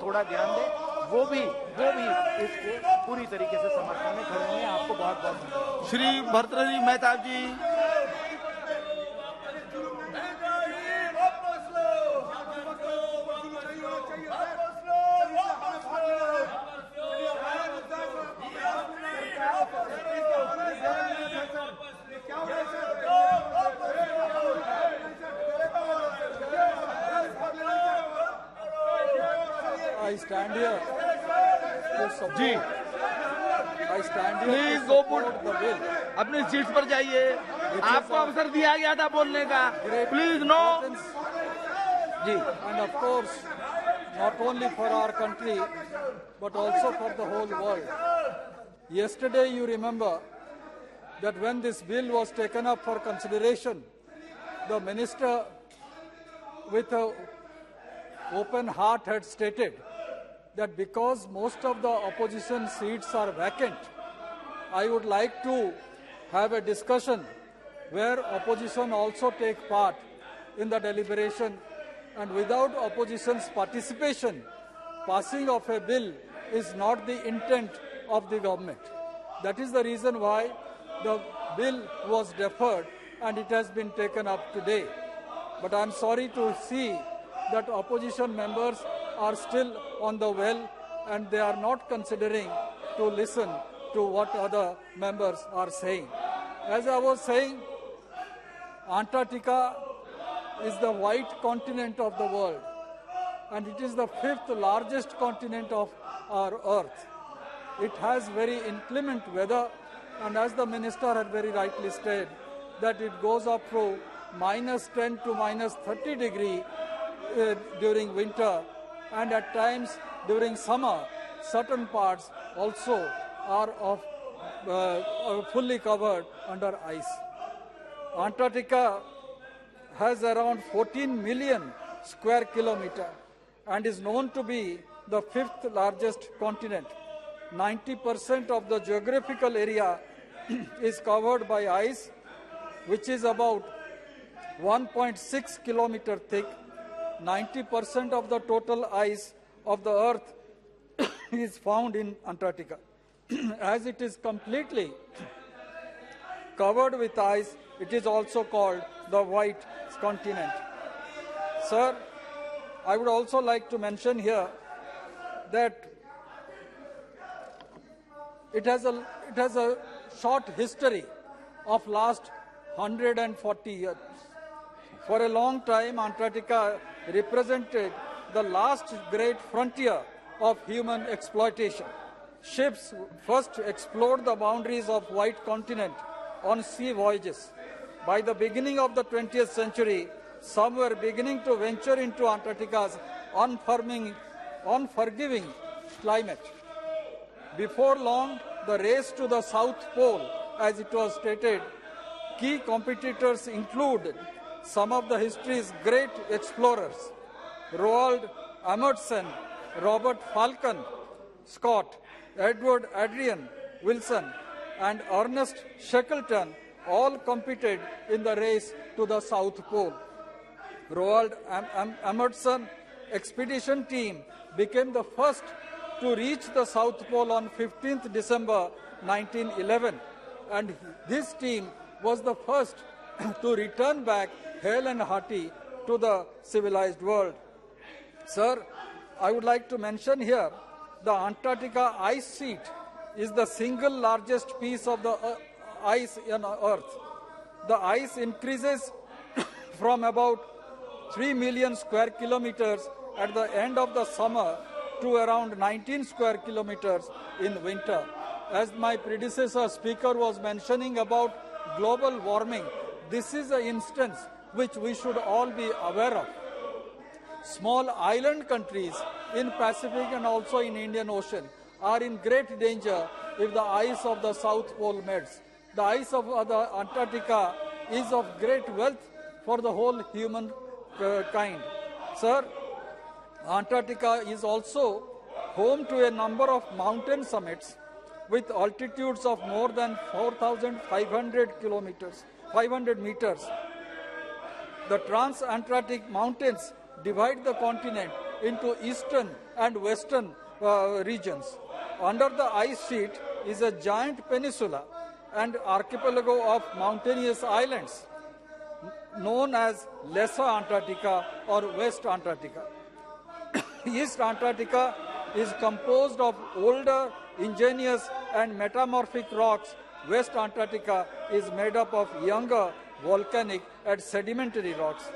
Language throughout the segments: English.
थोड़ा ध्यान दें, वो भी इसको पूरी तरीके से समर्थन में खड़े होंगे। आपको बहुत बहुत धन्यवाद। Shri Bhartruhari Mahtab ji. I stand here to support. जी, I stand here please to go support the bill. अपनी सीट पर जाइए। आपको अवसर दिया गया था बोलने का। Please no. जी, And of course, not only for our country, but also for the whole world. Yesterday, you remember that when this bill was taken up for consideration, the minister, with an open heart, had stated that because most of the opposition seats are vacant, I would like to have a discussion where opposition also take part in the deliberation, and without opposition's participation, passing of a bill is not the intent of the government. That is the reason why the bill was deferred and it has been taken up today. But I am sorry to see that opposition members are still on the well and they are not considering to listen to what other members are saying. As I was saying, Antarctica is the white continent of the world, and it is the 5th largest continent of our earth. It has very inclement weather, and as the minister had very rightly said, that it goes up to -10 to -30 degree during winter, and at times during summer, certain parts also are fully covered under ice. Antarctica has around 14 million square kilometer and is known to be the 5th largest continent. 90% of the geographical area is covered by ice, which is about 1.6 kilometer thick. 90% of the total ice of the earth is found in Antarctica. As it is completely covered with ice, it is also called the white continent. Sir, I would also like to mention here that it has a short history of last 140 years. For a long time, Antarctica represented the last great frontier of human exploitation. Ships first explored the boundaries of white continent on sea voyages. By the beginning of the 20th century, some were beginning to venture into Antarctica's unforgiving climate. Before long, the race to the South Pole, as it was stated, key competitors included some of the history's great explorers: Roald Amundsen, Robert Falcon Scott, Edward Adrian Wilson, and Ernest Shackleton all competed in the race to the South Pole. Roald Amundsen expedition team became the first to reach the South Pole on 15th December 1911, and this team was the first to return back hale and hearty to the civilized world. Sir, I would like to mention here the Antarctica ice sheet is the single largest piece of the ice on Earth. The ice increases from about 3 million square kilometers at the end of the summer to around 19 square kilometers in winter. As my predecessor speaker was mentioning about global warming, this is an instance which we should all be aware of. Small island countries in Pacific and also in Indian Ocean are in great danger if the ice of the South Pole melts. The ice of the Antarctica is of great wealth for the whole human kind. Sir, Antarctica is also home to a number of mountain summits with altitudes of more than 4,500 meters. The trans-Antarctic mountains divide the continent into eastern and western regions. Under the ice sheet is a giant peninsula and archipelago of mountainous islands known as Lesser Antarctica or West Antarctica. East Antarctica is composed of older, igneous and metamorphic rocks. West Antarctica is made up of younger, volcanic and sedimentary rocks.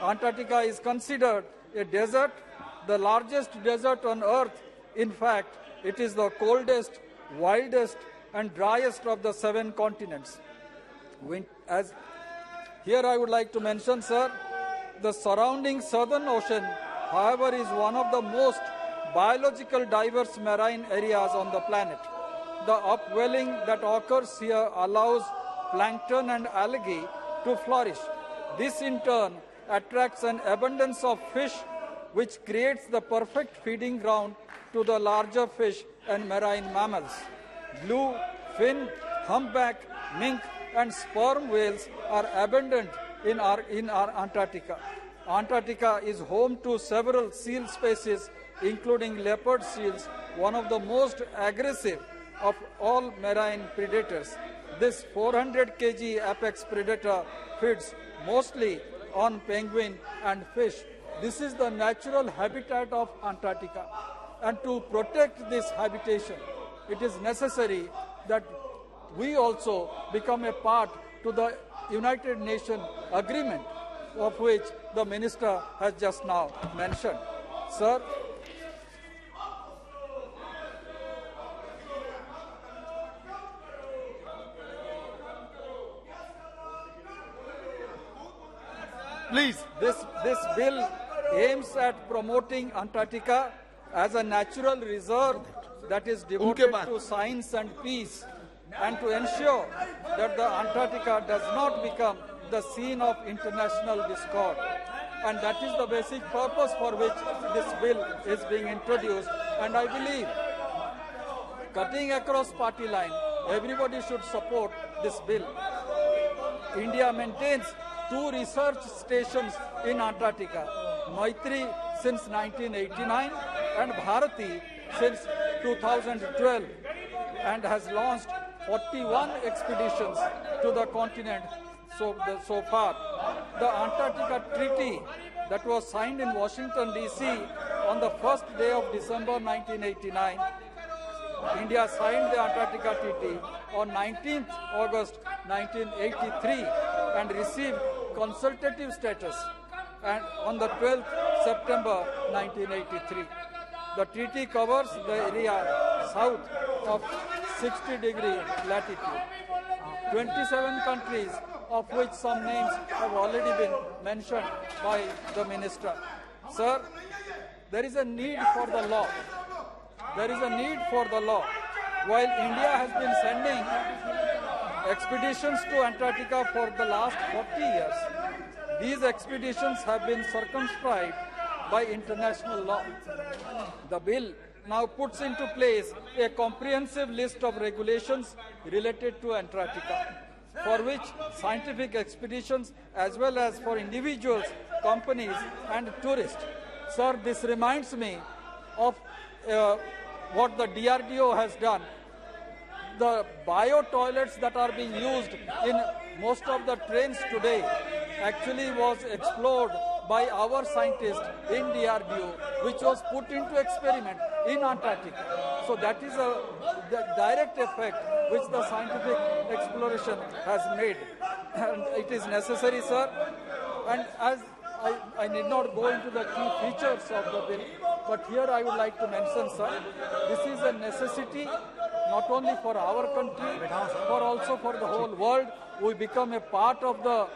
Antarctica is considered a desert, the largest desert on Earth. In fact, it is the coldest, wildest and driest of the 7 continents. Here I would like to mention, sir, the surrounding Southern Ocean, however, is one of the most biological diverse marine areas on the planet. The upwelling that occurs here allows plankton and algae to flourish. This in turn attracts an abundance of fish, which creates the perfect feeding ground to the larger fish and marine mammals. Blue, fin, humpback, mink and sperm whales are abundant in our Antarctica. Antarctica is home to several seal species, including leopard seals, one of the most aggressive of all marine predators. This 400 kg apex predator feeds mostly on penguin and fish. This is the natural habitat of Antarctica. And to protect this habitation, it is necessary that we also become a part to the United Nations agreement, of which the Minister has just now mentioned. Sir, please. This bill aims at promoting Antarctica as a natural reserve that is devoted to science and peace, and to ensure that the Antarctica does not become the scene of international discord. And that is the basic purpose for which this bill is being introduced. And I believe, cutting across party line, everybody should support this bill. India maintains 2 research stations in Antarctica, Maitri since 1989 and Bharati since 2012, and has launched 41 expeditions to the continent so far. The Antarctica Treaty that was signed in Washington, D.C. on the first day of December 1989. India signed the Antarctica Treaty on 19th August 1983 and received consultative status and on the 12th September 1983. The treaty covers the area south of 60-degree latitude. 27 countries, of which some names have already been mentioned by the Minister. Sir, there is a need for the law. There is a need for the law. While India has been sending expeditions to Antarctica for the last 40 years, these expeditions have been circumscribed by international law. The bill now puts into place a comprehensive list of regulations related to Antarctica, for which scientific expeditions as well as for individuals, companies and tourists. Sir, this reminds me of what the DRDO has done. The bio-toilets that are being used in most of the trains today actually was explored by our scientists in DRDO, which was put into experiment in Antarctica. So that is the direct effect which the scientific exploration has made. And it is necessary, sir. And as I need not go into the key features of the bill, but here I would like to mention, sir, this is a necessity not only for our country, but also for the whole world. We become a part of the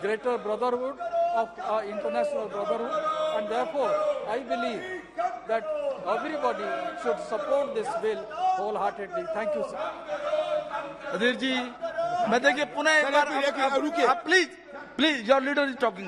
greater brotherhood of international brotherhood, and therefore I believe that everybody should support this bill wholeheartedly. Thank you, sir. अधीर जी, मैं देखिए पुनः एक बार, please, your leader is talking now.